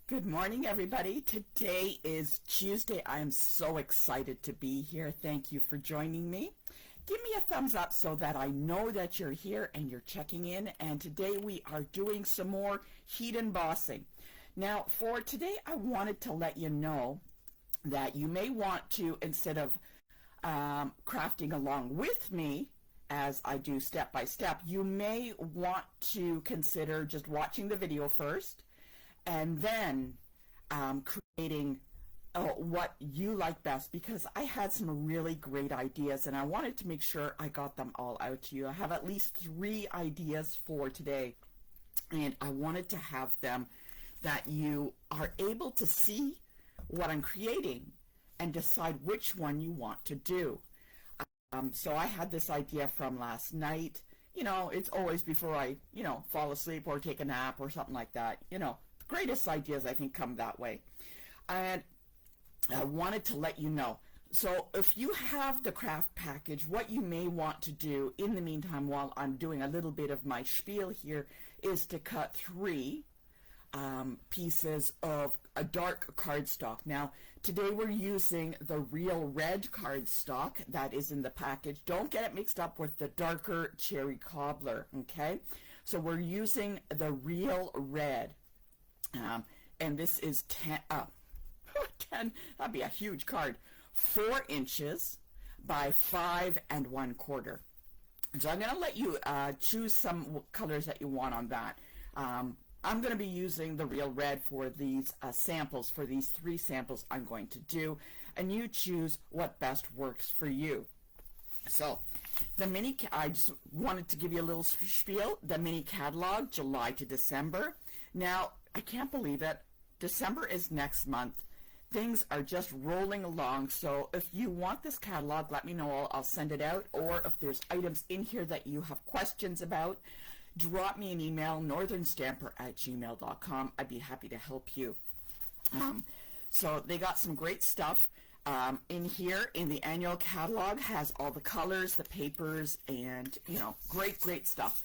Good morning, everybody. Today is Tuesday. I am so excited to be here. Thank you for joining me. Give me a thumbs up so that I know that you're here and you're checking in. And today we are doing some more heat embossing. Now, for today, I wanted to let you know that you may want to, instead of crafting along with me, as I do step by step, you may want to consider just watching the video first and then creating what you like best, because I had some really great ideas and I wanted to make sure I got them all out to you. I have at least 3 ideas for today, and I wanted to have them that you are able to see what I'm creating and decide which one you want to do. So I had this idea from last night. You know, it's always before I, fall asleep or take a nap or something like that. The greatest ideas, I think, come that way. And I wanted to let you know. So if you have the craft package, what you may want to do in the meantime, while I'm doing a little bit of my spiel here, is to cut 3 pieces of a dark cardstock. Now, today we're using the real red cardstock that is in the package. Don't get it mixed up with the darker cherry cobbler, okay? So we're using the real red. And this is 10, that'd be a huge card, 4 inches by 5 1/4. So I'm going to let you choose some colors that you want on that. I'm going to be using the real red for these samples, for these 3 samples I'm going to do, and you choose what best works for you. So I just wanted to give you a little spiel. The mini catalog, July to December. Now, I can't believe it. December is next month. Things are just rolling along. So if you want this catalog, let me know. I'll send it out. Or if there's items in here that you have questions about, drop me an email, northernstamper@gmail.com. I'd be happy to help you. So they got some great stuff in here. In the annual catalog has all the colors, the papers, and great stuff.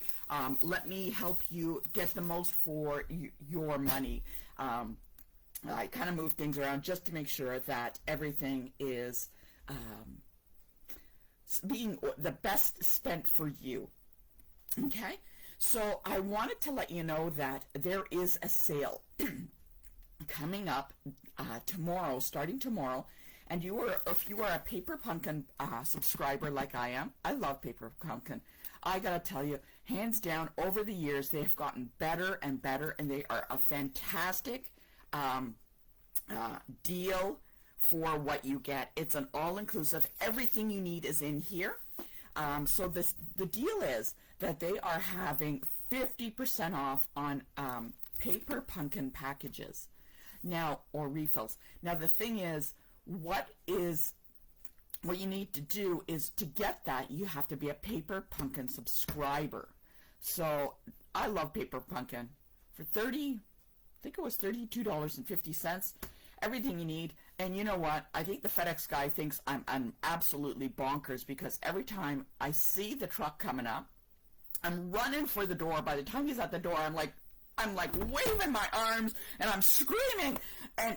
Let me help you get the most for your money. I kind of move things around just to make sure that everything is being the best spent for you. Okay? So I wanted to let you know that there is a sale coming up tomorrow, starting tomorrow. And if you are a Paper Pumpkin subscriber like I am, I love Paper Pumpkin. I gotta tell you, hands down, over the years they have gotten better and better, and they are a fantastic deal for what you get. It's an all-inclusive. Everything you need is in here. So the deal is that they are having 50% off on Paper Pumpkin packages now, or refills. Now the thing is, what you need to do is, to get that, you have to be a Paper Pumpkin subscriber. So I love Paper Pumpkin. For I think it was $32.50, everything you need. And you know what? I think the FedEx guy thinks I'm absolutely bonkers, because every time I see the truck coming up, I'm running for the door. By the time he's at the door, I'm like waving my arms and I'm screaming, and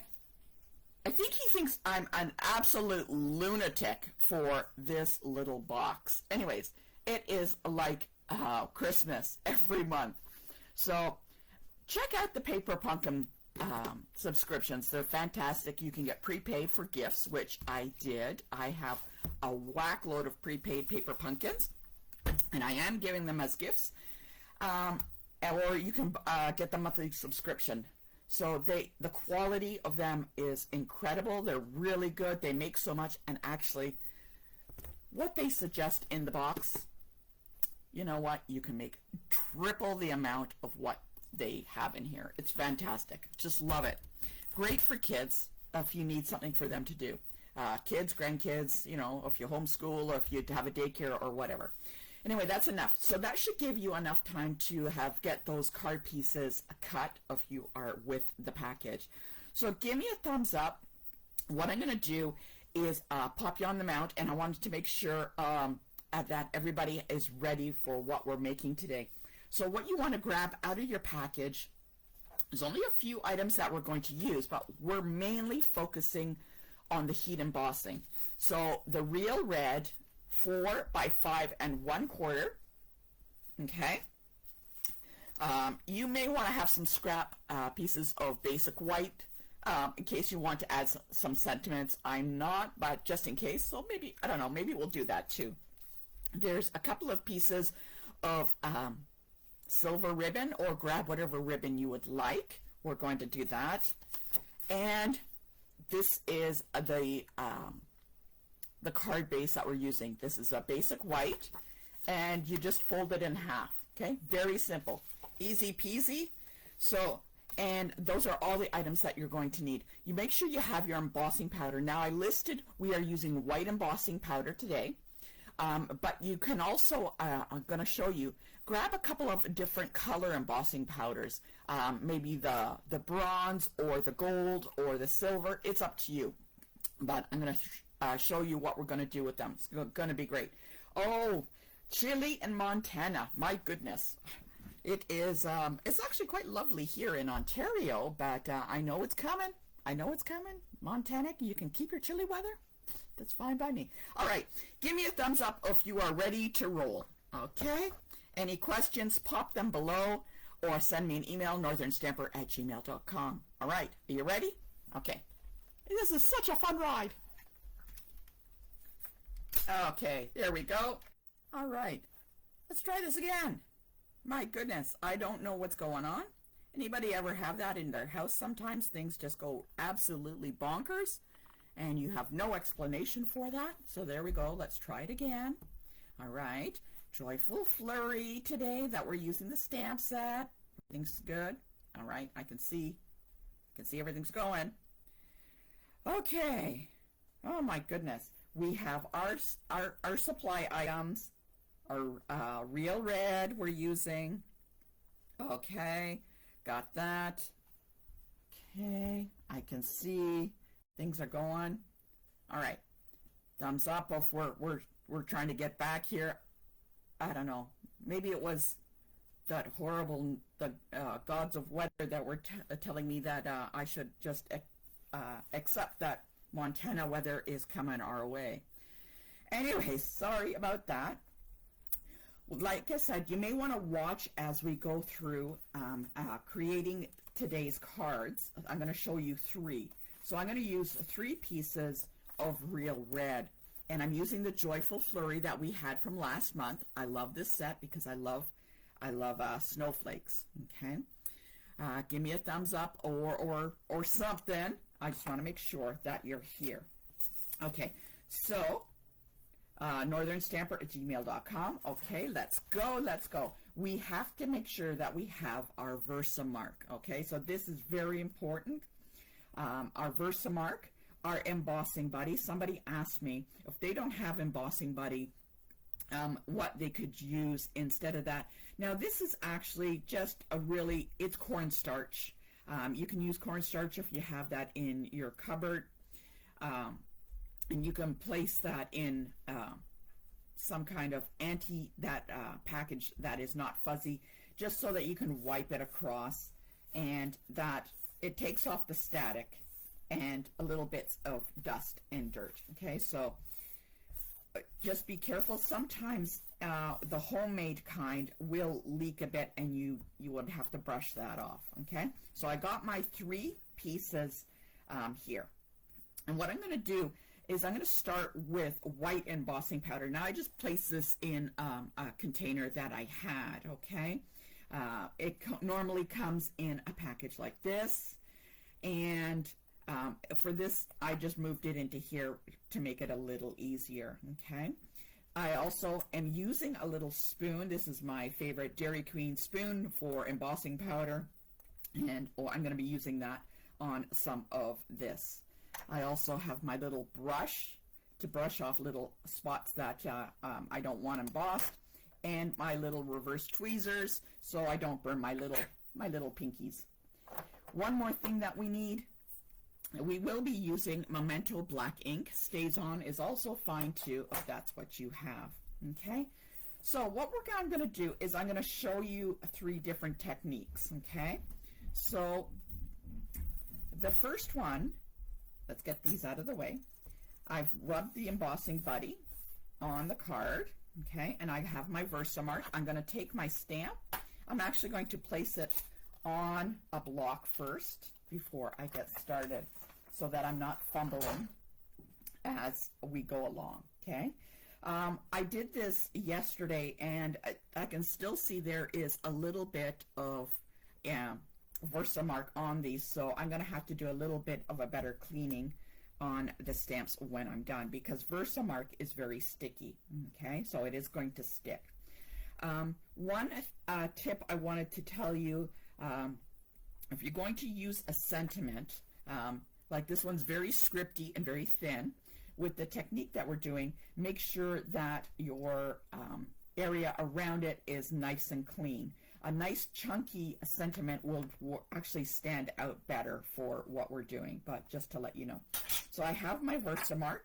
I think he thinks I'm an absolute lunatic for this little box. Anyways, it is like Christmas every month. So check out the Paper Pumpkin subscriptions. They're fantastic. You can get prepaid for gifts, which I did. I have a whack load of prepaid Paper Pumpkins, and I am giving them as gifts. Or you can get the monthly subscription. So the quality of them is incredible. They're really good. They make so much, and actually, what they suggest in the box, you know what? You can make triple the amount of what they have in here. It's fantastic. Just love it. Great for kids if you need something for them to do. Kids, grandkids, if you homeschool or if you have a daycare or whatever. Anyway, that's enough. So that should give you enough time to get those card pieces cut if you are with the package. So give me a thumbs up. What I'm going to do is pop you on the mount, and I wanted to make sure that everybody is ready for what we're making today. So what you want to grab out of your package There's only a few items that we're going to use, but we're mainly focusing on the heat embossing. So the real red, 4 by 5 1/4. Okay. You may want to have some scrap pieces of basic white in case you want to add some sentiments. I'm not, but just in case. So maybe, I don't know, maybe we'll do that too. There's a couple of pieces of silver ribbon, or grab whatever ribbon you would like. We're going to do that. And this is the card base that we're using. This is a basic white, and you just fold it in half. Okay, very simple, easy peasy. So, and those are all the items that you're going to need. You make sure you have your embossing powder. Now I listed we are using white embossing powder today, but you can also, I'm going to show you, grab a couple of different color embossing powders, maybe the bronze or the gold or the silver. It's up to you, but I'm going to show you what we're going to do with them. It's going to be great. Oh, Chile and Montana, my goodness. It is, it's actually quite lovely here in Ontario, but I know it's coming. I know it's coming. Montana, you can keep your chilly weather. That's fine by me. All right, give me a thumbs up if you are ready to roll. Okay? Any questions, pop them below, or send me an email, northernstamper@gmail.com. All right, are you ready? Okay. This is such a fun ride. Okay, there we go. All right, let's try this again. My goodness, I don't know what's going on. Anybody ever have that in their house? Sometimes things just go absolutely bonkers, and you have no explanation for that. So there we go. Let's try it again. All right, Joyful Flurry today that we're using the stamp set. Everything's good. All right, I can see everything's going. Okay. Oh my goodness. We have our supply items. Our real red we're using. Okay, got that. Okay, I can see things are going. All right, thumbs up if we're trying to get back here. I don't know. Maybe it was that horrible gods of weather that were telling me that I should just accept that Montana weather is coming our way. Anyway, sorry about that. Like I said, you may want to watch as we go through creating today's cards. I'm going to show you 3. So I'm going to use 3 pieces of real red. And I'm using the Joyful Flurry that we had from last month. I love this set because I love snowflakes. Okay, give me a thumbs up or something. I just want to make sure that you're here. Okay, so northernstamper@gmail.com. Okay, let's go. We have to make sure that we have our Versamark. Okay, so this is very important. Our Versamark, our embossing buddy. Somebody asked me if they don't have embossing buddy, what they could use instead of that. Now this is actually just it's cornstarch. You can use cornstarch if you have that in your cupboard. And you can place that in some kind of package that is not fuzzy, just so that you can wipe it across, and that it takes off the static and a little bits of dust and dirt. Okay, so just be careful. Sometimes the homemade kind will leak a bit, and you would have to brush that off. Okay, so I got my 3 pieces here, and what I'm going to do is I'm going to start with white embossing powder. Now I just placed this in a container that I had, okay? It normally comes in a package like this, and for this I just moved it into here to make it a little easier, okay? I also am using a little spoon. This is my favorite Dairy Queen spoon for embossing powder, and I'm going to be using that on some of this. I also have my little brush to brush off little spots that I don't want embossed, and my little reverse tweezers so I don't burn my little pinkies. One more thing that we need, we will be using Memento black ink. Stays on is also fine too if that's what you have. Okay, so what I'm going to do is I'm going to show you 3 different techniques. Okay, So the first one, let's get these out of the way. I've rubbed the embossing buddy on the card, okay, and I have my Versamark. I'm going to take my stamp. I'm actually going to place it on a block first before I get started so that I'm not fumbling as we go along, okay? I did this yesterday, and I can still see there is a little bit of Versamark on these, so I'm going to have to do a little bit of a better cleaning on the stamps when I'm done, because Versamark is very sticky, okay? So it is going to stick. One tip I wanted to tell you, if you're going to use a sentiment, like this one's very scripty and very thin, with the technique that we're doing, make sure that your area around it is nice and clean. A nice chunky sentiment will actually stand out better for what we're doing, but just to let you know. So I have my Versamark.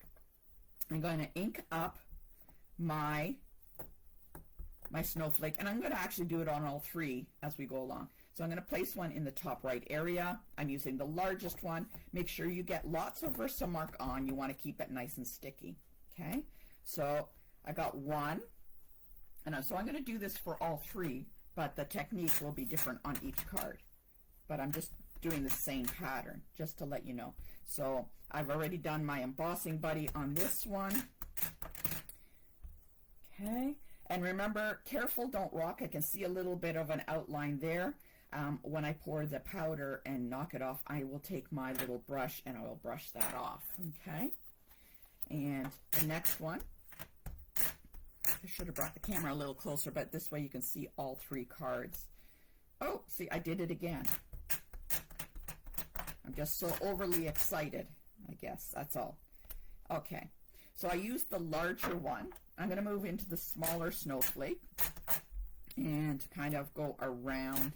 I'm going to ink up my snowflake, and I'm going to actually do it on all three as we go along. So I'm going to place one in the top right area. I'm using the largest one. Make sure you get lots of Versamark on. You want to keep it nice and sticky. Okay, so I got one, and so I'm going to do this for all three, but the technique will be different on each card. But I'm just doing the same pattern, just to let you know. So I've already done my embossing buddy on this one. Okay, and remember, careful, don't rock. I can see a little bit of an outline there. When I pour the powder and knock it off, I will take my little brush and I will brush that off, okay? And the next one, I should have brought the camera a little closer, but this way you can see all three cards. Oh, see, I did it again. I'm just so overly excited, I guess, that's all. Okay, so I used the larger one. I'm going to move into the smaller snowflake and kind of go around.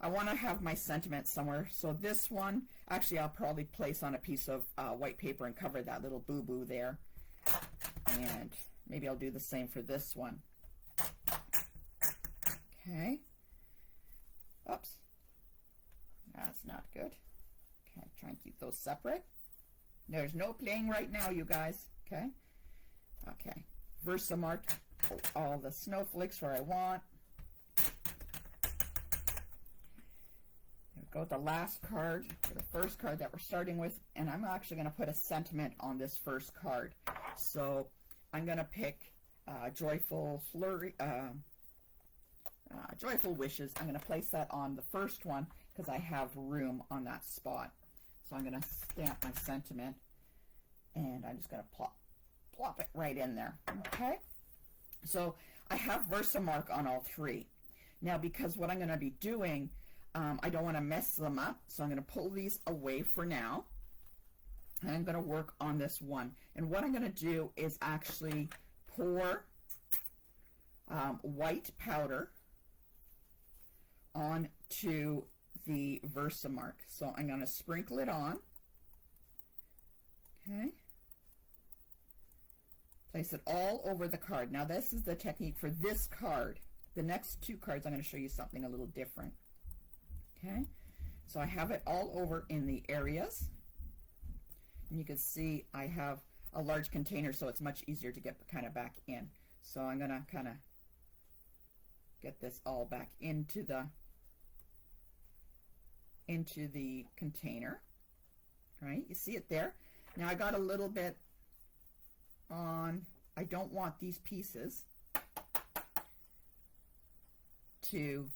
I want to have my sentiment somewhere, so this one, actually I'll probably place on a piece of white paper and cover that little boo-boo there. And maybe I'll do the same for this one. Okay. Oops. That's not good. Okay, try and keep those separate. There's no playing right now, you guys. Okay. Okay. Versamark all the snowflakes where I want. Go with the last card, the first card that we're starting with, and I'm actually going to put a sentiment on this first card. So I'm going to pick Joyful Flurry, Joyful Wishes. I'm going to place that on the first one because I have room on that spot. So I'm going to stamp my sentiment, and I'm just going to plop it right in there. Okay? So I have Versamark on all three. Now, because what I'm going to be doing, I don't want to mess them up, so I'm going to pull these away for now. And I'm going to work on this one. And what I'm going to do is actually pour white powder onto the Versamark. So I'm going to sprinkle it on. Okay. Place it all over the card. Now this is the technique for this card. The next two cards I'm going to show you something a little different. Okay, so I have it all over in the areas, and you can see I have a large container, so it's much easier to get kind of back in. So I'm going to kind of get this all back into the container, right? You see it there. Now I got a little bit on, I don't want these pieces to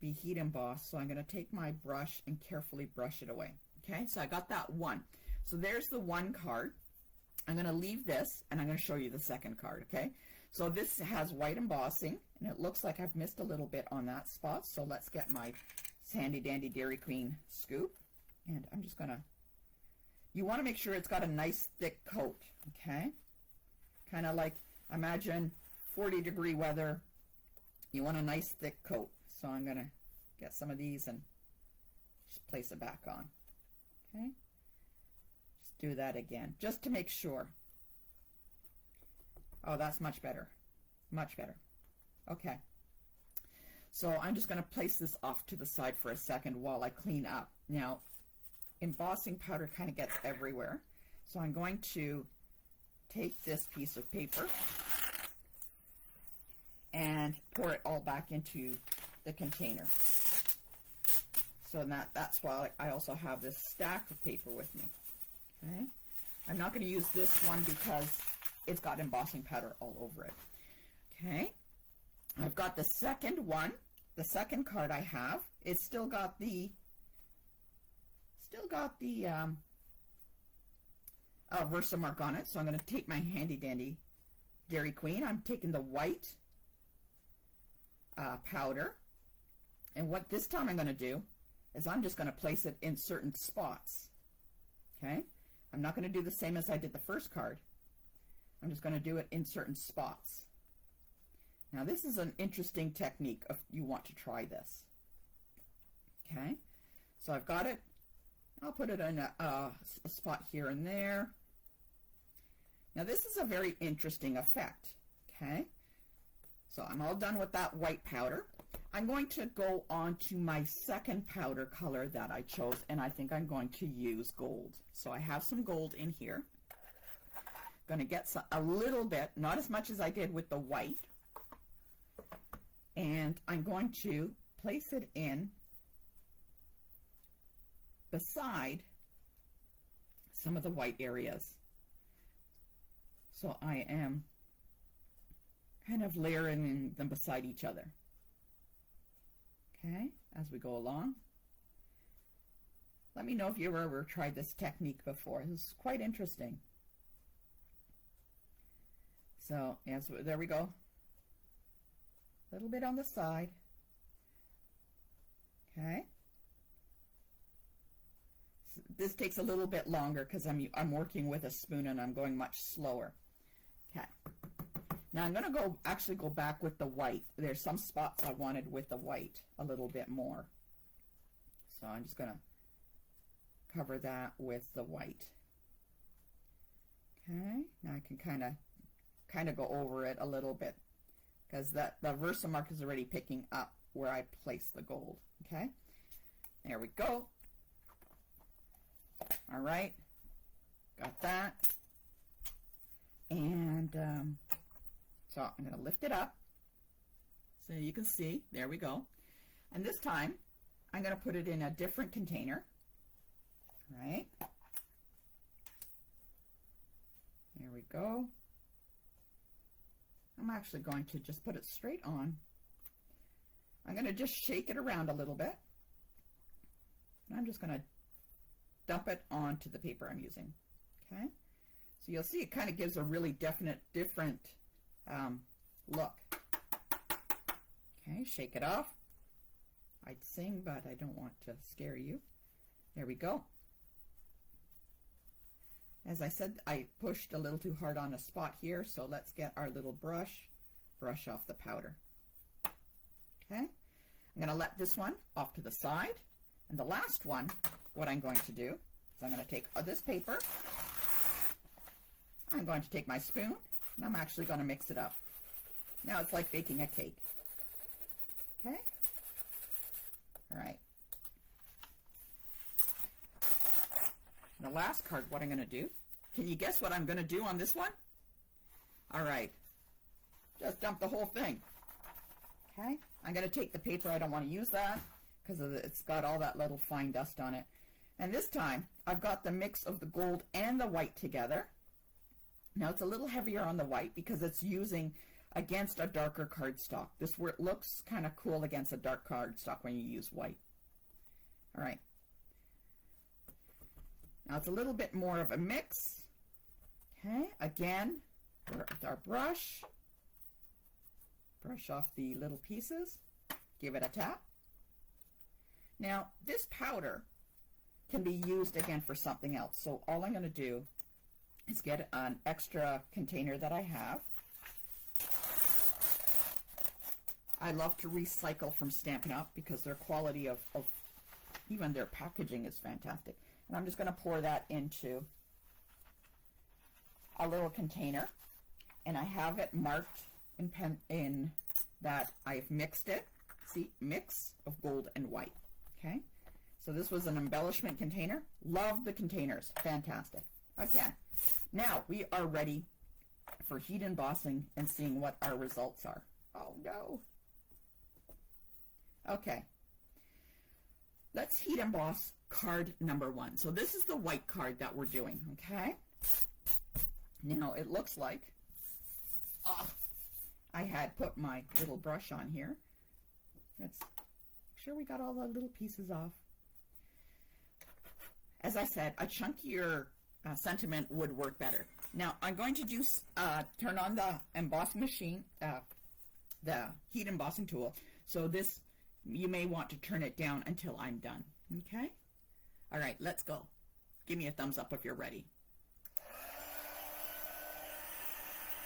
be heat embossed, so I'm going to take my brush and carefully brush it away. Okay, so I got that one. So there's the one card. I'm going to leave this, and I'm going to show you the second card. Okay, so this has white embossing, and it looks like I've missed a little bit on that spot. So let's get my handy dandy Dairy Queen scoop, and I'm just going to, you want to make sure it's got a nice thick coat. Okay, kind of like, imagine 40-degree weather. You want a nice thick coat. So I'm going to get some of these and just place it back on. Okay? Just do that again, just to make sure. Oh, that's much better. Much better. Okay. So I'm just going to place this off to the side for a second while I clean up. Now, embossing powder kind of gets everywhere. So I'm going to take this piece of paper and pour it all back into the container. So that's why I also have this stack of paper with me. Okay, I'm not going to use this one because it's got embossing powder all over it. Okay, I've got the second one. The second card I have, it's still got the Versamark on it. So I'm going to take my handy dandy Dairy Queen. I'm taking the white powder, and what this time I'm going to do is I'm just going to place it in certain spots. Okay, I'm not going to do the same as I did the first card. I'm just going to do it in certain spots. Now this is an interesting technique if you want to try this. Okay, so I've got it. I'll put it in a spot here and there. Now this is a very interesting effect. Okay, so I'm all done with that white powder. I'm going to go on to my second powder color that I chose, and I think I'm going to use gold. So I have some gold in here. Going to get a little bit, not as much as I did with the white, and I'm going to place it in beside some of the white areas. So I am kind of layering them beside each other. Okay, as we go along. Let me know if you've ever tried this technique before. This is quite interesting. So, yes, there we go. A little bit on the side. Okay. So this takes a little bit longer because I'm working with a spoon and I'm going much slower. Okay. Now I'm going to actually go back with the white. There's some spots I wanted with the white a little bit more. So I'm just going to cover that with the white. Okay. Now I can kind of go over it a little bit because the Versamark is already picking up where I place the gold. Okay. There we go. All right. Got that. And so I'm going to lift it up so you can see. There we go. And this time, I'm going to put it in a different container. All right. There we go. I'm actually going to just put it straight on. I'm going to just shake it around a little bit. And I'm just going to dump it onto the paper I'm using. Okay. So you'll see it kind of gives a really different look. Okay, shake it off. I'd sing, but I don't want to scare you. There we go. As I said, I pushed a little too hard on a spot here, so let's get our little brush off the powder. Okay, I'm going to let this one off to the side. And the last one, what I'm going to do is I'm going to take this paper. I'm going to take my spoon, and I'm actually going to mix it up. Now it's like baking a cake. Okay? All right. The last card, what I'm going to do, can you guess what I'm going to do on this one? All right. Just dump the whole thing. Okay? I'm going to take the paper. I don't want to use that because it's got all that little fine dust on it. And this time, I've got the mix of the gold and the white together. Now it's a little heavier on the white because it's using against a darker cardstock. This where it looks kind of cool against a dark cardstock when you use white. All right. Now it's a little bit more of a mix. Okay, again, with our brush off the little pieces, give it a tap. Now this powder can be used again for something else. So all I'm going to do is get an extra container that I have. I love to recycle from Stampin' Up! Because their quality of even their packaging is fantastic. And I'm just going to pour that into a little container, and I have it marked in that I've mixed it. See, mix of gold and white. Okay, so this was an embellishment container. Love the containers, fantastic. Okay, now we are ready for heat embossing and seeing what our results are. Oh no. Okay, let's heat emboss card number 1. So this is the white card that we're doing, okay? Now it looks like I had put my little brush on here. Let's make sure we got all the little pieces off. As I said, a chunkier sentiment would work better. Now I'm going to turn on the embossing machine, the heat embossing tool. So this, you may want to turn it down until I'm done. Okay? All right, let's go. Give me a thumbs up if you're ready.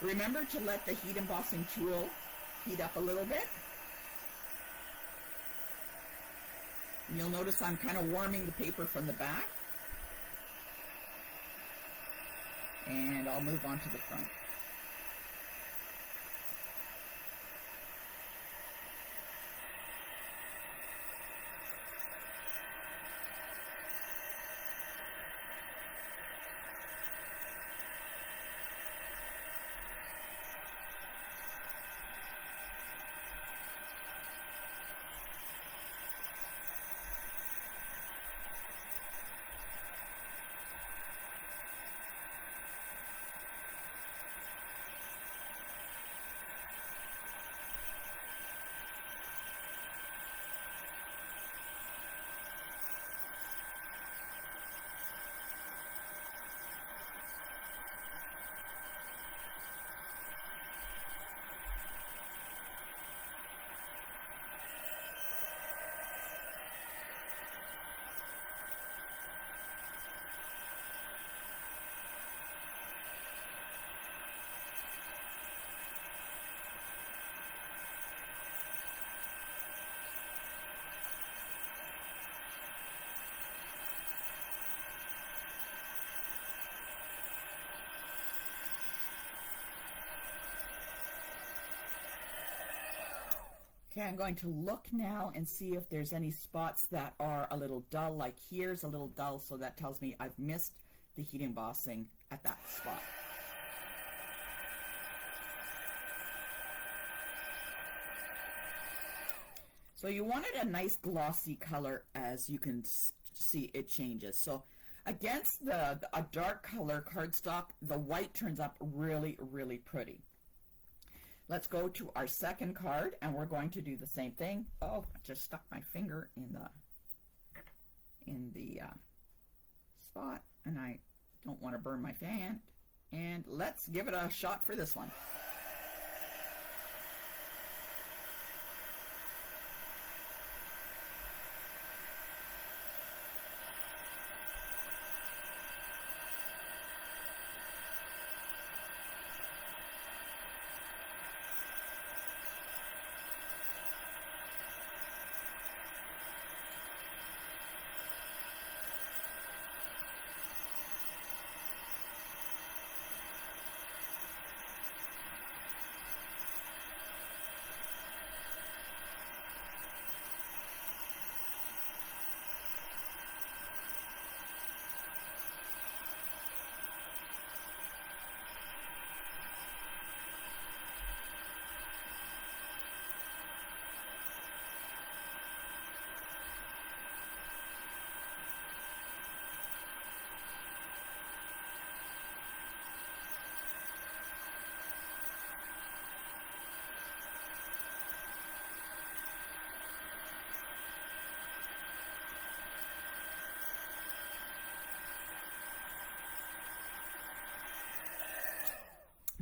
Remember to let the heat embossing tool heat up a little bit. You'll notice I'm kind of warming the paper from the back. And I'll move on to the front. Okay, I'm going to look now and see if there's any spots that are a little dull, like here's a little dull, so that tells me I've missed the heat embossing at that spot. So you wanted a nice glossy color, as you can see it changes. So against a dark color cardstock, the white turns up really, really pretty. Let's go to our second card, and we're going to do the same thing. Oh, I just stuck my finger in the spot, and I don't want to burn my fan. And let's give it a shot for this one.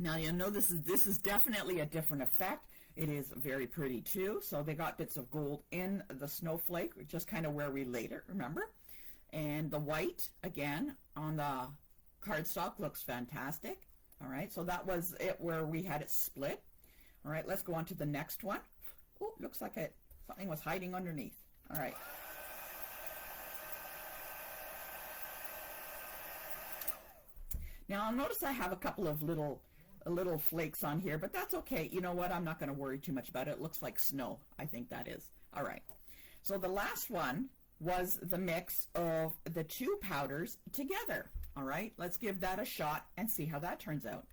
Now you'll know this is definitely a different effect. It is very pretty too. So they got bits of gold in the snowflake, just kind of where we laid it, remember? And the white, again, on the cardstock looks fantastic. All right, so that was it where we had it split. All right, let's go on to the next one. Oh, looks like something was hiding underneath. All right. Now I'll notice I have a couple of little little flakes on here, but that's okay. You know what? I'm not going to worry too much about it. It looks like snow. I think that is. All right. So the last one was the mix of the two powders together. All right. Let's give that a shot and see how that turns out.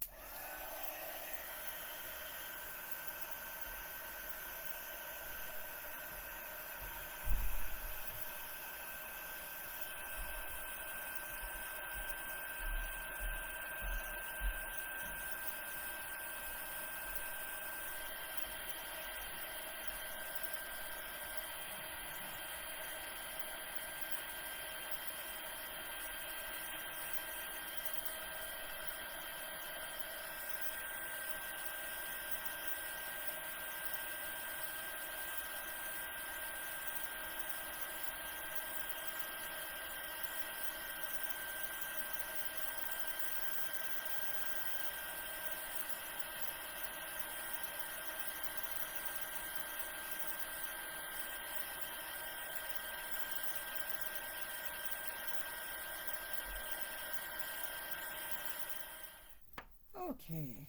Okay.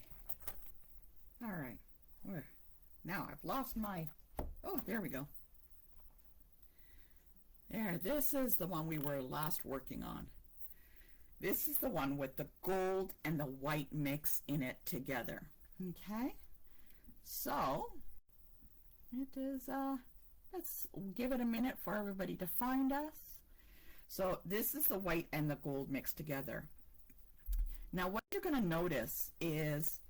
All right. Now I've lost my, oh, there we go. There, this is the one we were last working on. This is the one with the gold and the white mix in it together. Okay. So, it is, let's give it a minute for everybody to find us. So this is the white and the gold mixed together. Now what you're going to notice is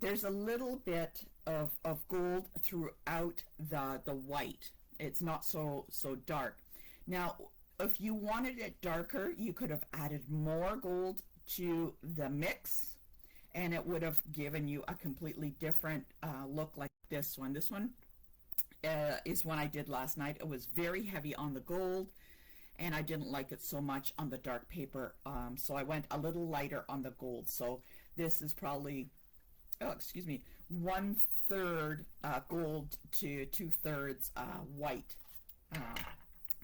there's a little bit of gold throughout the white. It's not so dark. Now if you wanted it darker, you could have added more gold to the mix and it would have given you a completely different look like this one. This one is one I did last night. It was very heavy on the gold and I didn't like it so much on the dark paper, so I went a little lighter on the gold. So this is probably, oh, excuse me, 1/3 gold to 2/3 white.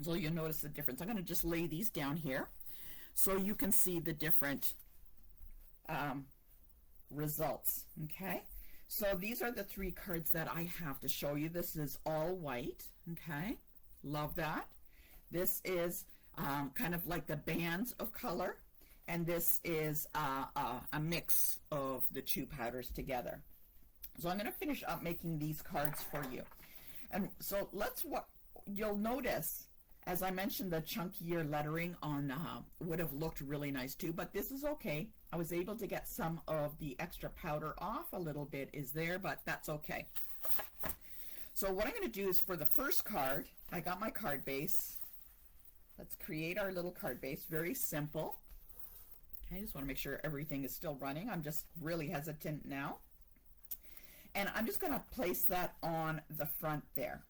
So you'll notice the difference. I'm going to just lay these down here so you can see the different results. Okay, so these are the 3 cards that I have to show you. This is all white. Okay, love that. This is kind of like the bands of color, and this is a mix of the 2 powders together. So I'm going to finish up making these cards for you. And so what you'll notice, as I mentioned, the chunkier lettering on would have looked really nice too, but this is okay. I was able to get some of the extra powder off. A little bit is there, but that's okay. So what I'm going to do is, for the first card, I got my card base. Let's create our little card base. Very simple. Okay, I just want to make sure everything is still running. I'm just really hesitant now. And I'm just going to place that on the front there.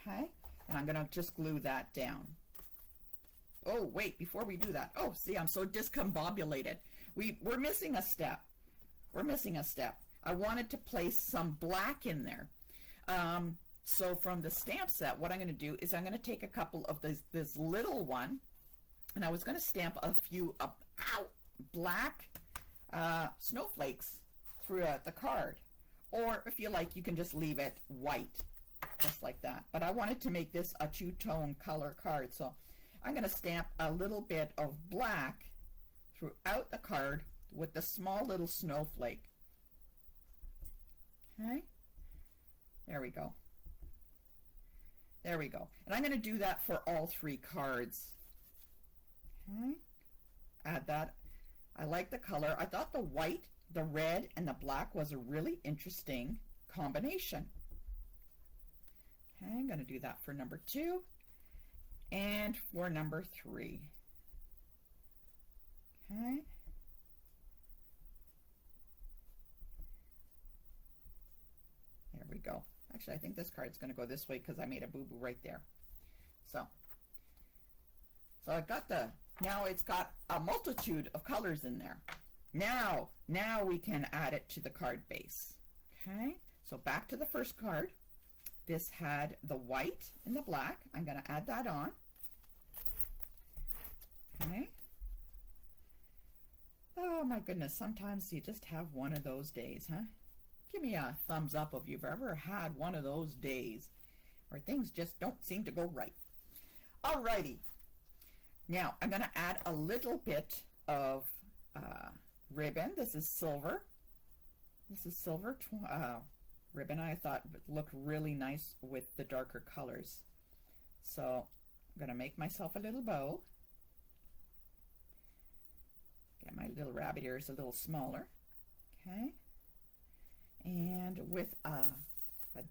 Okay, and I'm going to just glue that down. Oh, wait, before we do that. Oh, see, I'm so discombobulated. We're missing a step. We're missing a step. I wanted to place some black in there. So from the stamp set, what I'm going to do is I'm going to take a couple of this little one, and I was going to stamp a few black snowflakes throughout the card. Or if you like, you can just leave it white, just like that. But I wanted to make this a 2-tone color card, so I'm going to stamp a little bit of black throughout the card with the small little snowflake. Okay, there we go. There we go. And I'm going to do that for all 3 cards. Okay, add that. I like the color. I thought the white, the red, and the black was a really interesting combination. Okay, I'm going to do that for number 2 and for number 3. Okay. There we go. Actually, I think this card's going to go this way because I made a boo-boo right there. So I got now it's got a multitude of colors in there. Now we can add it to the card base. Okay, so back to the first card. This had the white and the black. I'm going to add that on. Okay. Oh my goodness, sometimes you just have one of those days, huh? Give me a thumbs up if you've ever had one of those days where things just don't seem to go right. Alrighty, now I'm going to add a little bit of ribbon. This is silver. This is silver ribbon. I thought would look really nice with the darker colors. So I'm going to make myself a little bow. Get my little rabbit ears a little smaller. Okay. And with a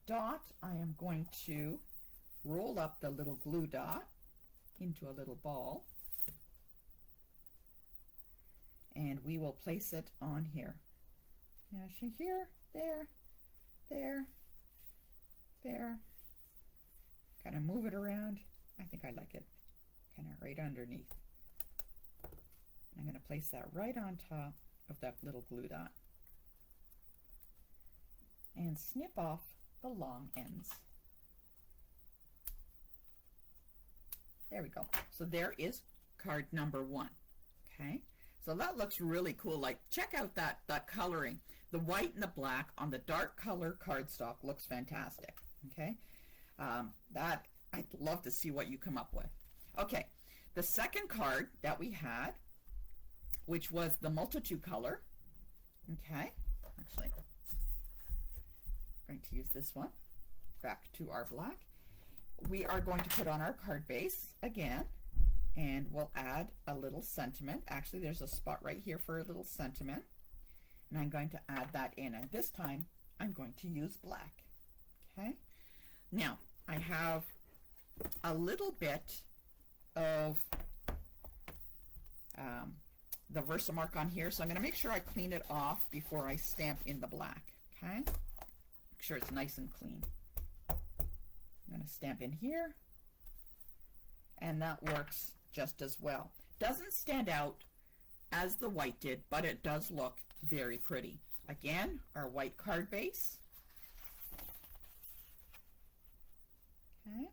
dot, I am going to roll up the little glue dot into a little ball. And we will place it on here. Now, here, there, there, there. Kind of move it around. I think I like it kind of right underneath. And I'm going to place that right on top of that little glue dot. And snip off the long ends. There we go. So there is card number 1. Okay. So that looks really cool. Like, check out that coloring. The white and the black on the dark color cardstock looks fantastic. Okay. That I'd love to see what you come up with. Okay. The second card that we had, which was the multitude color. Okay. Actually, I'm going to use this one. Back to our black. We are going to put on our card base again, and we'll add a little sentiment. Actually, there's a spot right here for a little sentiment, and I'm going to add that in, and this time I'm going to use black. Okay. Now I have a little bit of the Versamark on here, so I'm going to make sure I clean it off before I stamp in the black. Okay. Make sure it's nice and clean. I'm going to stamp in here, and that works just as well. Doesn't stand out as the white did, but it does look very pretty. Again, our white card base. Okay.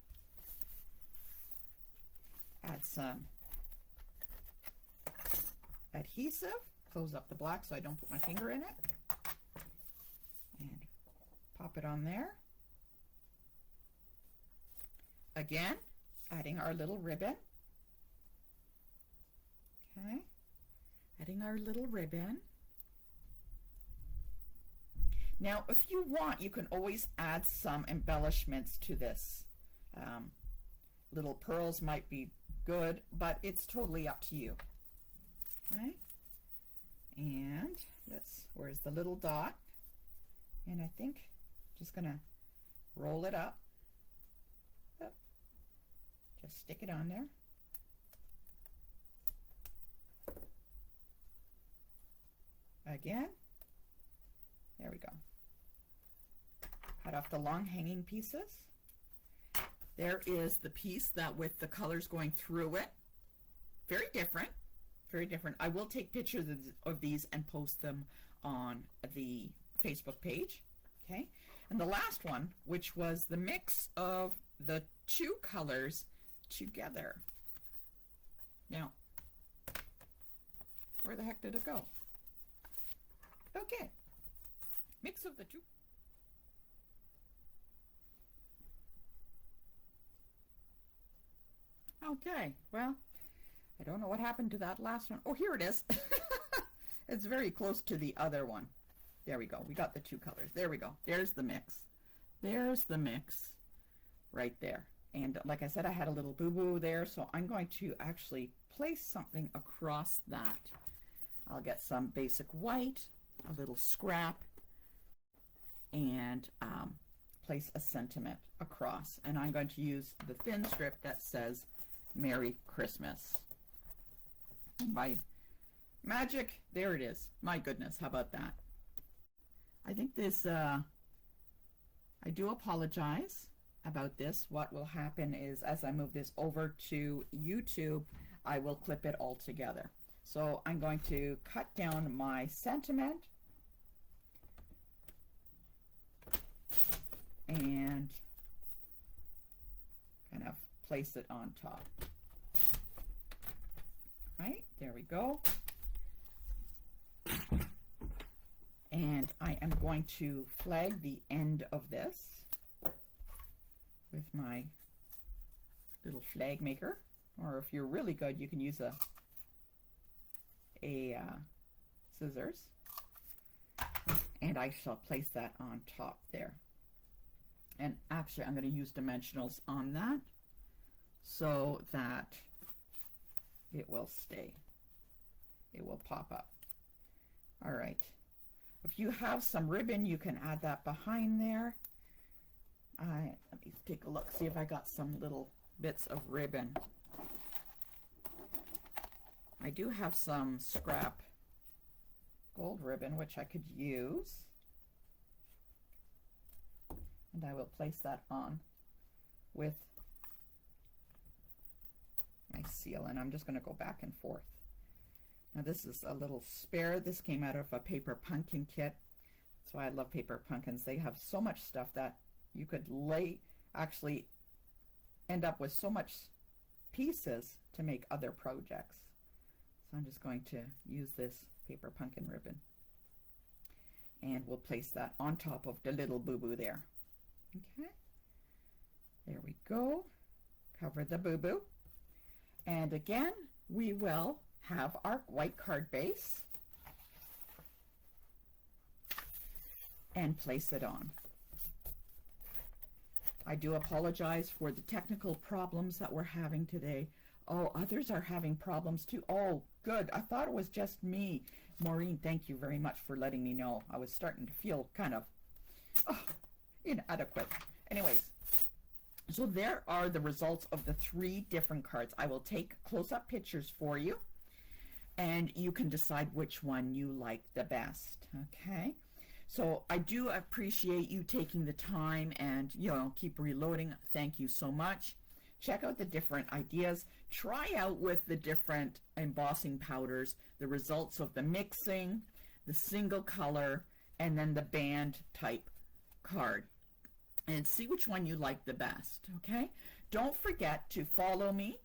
Add some adhesive. Close up the black so I don't put my finger in it. And pop it on there. Again, adding our little ribbon. Okay. Adding our little ribbon. Now, if you want, you can always add some embellishments to this. Little pearls might be good, but it's totally up to you. Okay. And where's the little dot? And I think just gonna roll it up. Just stick it on there. Again. There we go. Cut off the long hanging pieces. There is the piece that with the colors going through it. Very different. Very different. I will take pictures of these and post them on the Facebook page. Okay. And the last one, which was the mix of the two colors together. Now, where the heck did it go? Okay. Mix of the two. Okay, well, I don't know what happened to that last one. Oh, here it is. It's very close to the other one. There we go. We got the two colors. There we go. There's the mix. There's the mix right there. And like I said, I had a little boo-boo there, so I'm going to actually place something across that. I'll get some basic white, a little scrap, and place a sentiment across. And I'm going to use the thin strip that says Merry Christmas. By magic, there it is. My goodness, how about that? I think this, I do apologize about this. What will happen is as I move this over to YouTube, I will clip it all together. So I'm going to cut down my sentiment and kind of place it on top. Right, there we go. And I am going to flag the end of this with my little flag maker, or if you're really good, you can use a scissors. And I shall place that on top there. And actually, I'm going to use dimensionals on that so that it will stay. It will pop up. All right. If you have some ribbon, you can add that behind there. Let me take a look, see if I got some little bits of ribbon. I do have some scrap gold ribbon, which I could use. And I will place that on with my seal, and I'm just going to go back and forth. Now this is a little spare. This came out of a paper pumpkin kit. That's why I love paper pumpkins. They have so much stuff that you could actually end up with so much pieces to make other projects. So I'm just going to use this paper pumpkin ribbon. And we'll place that on top of the little boo-boo there. Okay, there we go. Cover the boo-boo. And again, we will have our white card base and place it on. I do apologize for the technical problems that we're having today. Oh, others are having problems too. Oh, good. I thought it was just me. Maureen, thank you very much for letting me know. I was starting to feel kind of inadequate. Anyways, so there are the results of the 3 different cards. I will take close-up pictures for you, and you can decide which one you like the best. Okay, so I do appreciate you taking the time and keep reloading. Thank you so much. Check out the different ideas. Try out with the different embossing powders the results of the mixing, the single color, and then the band type card, and see which one you like the best. Okay, don't forget to follow me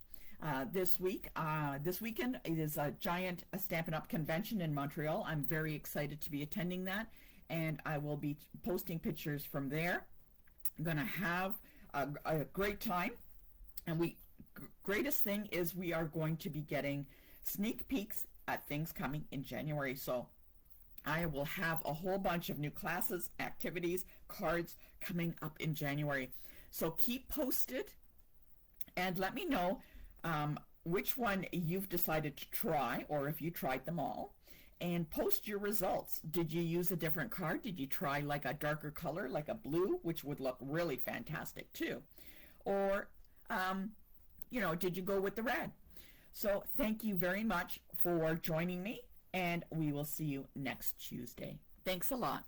this weekend. It is a giant Stampin' Up! Convention in Montreal. I'm very excited to be attending that, and I will be posting pictures from there. I'm going to have a great time, and greatest thing is we are going to be getting sneak peeks at things coming in January. So I will have a whole bunch of new classes, activities, cards coming up in January. So keep posted and let me know which one you've decided to try, or if you tried them all, and post your results. Did you use a different card? Did you try like a darker color, like a blue, which would look really fantastic too? Or, did you go with the red? So thank you very much for joining me, and we will see you next Tuesday. Thanks a lot.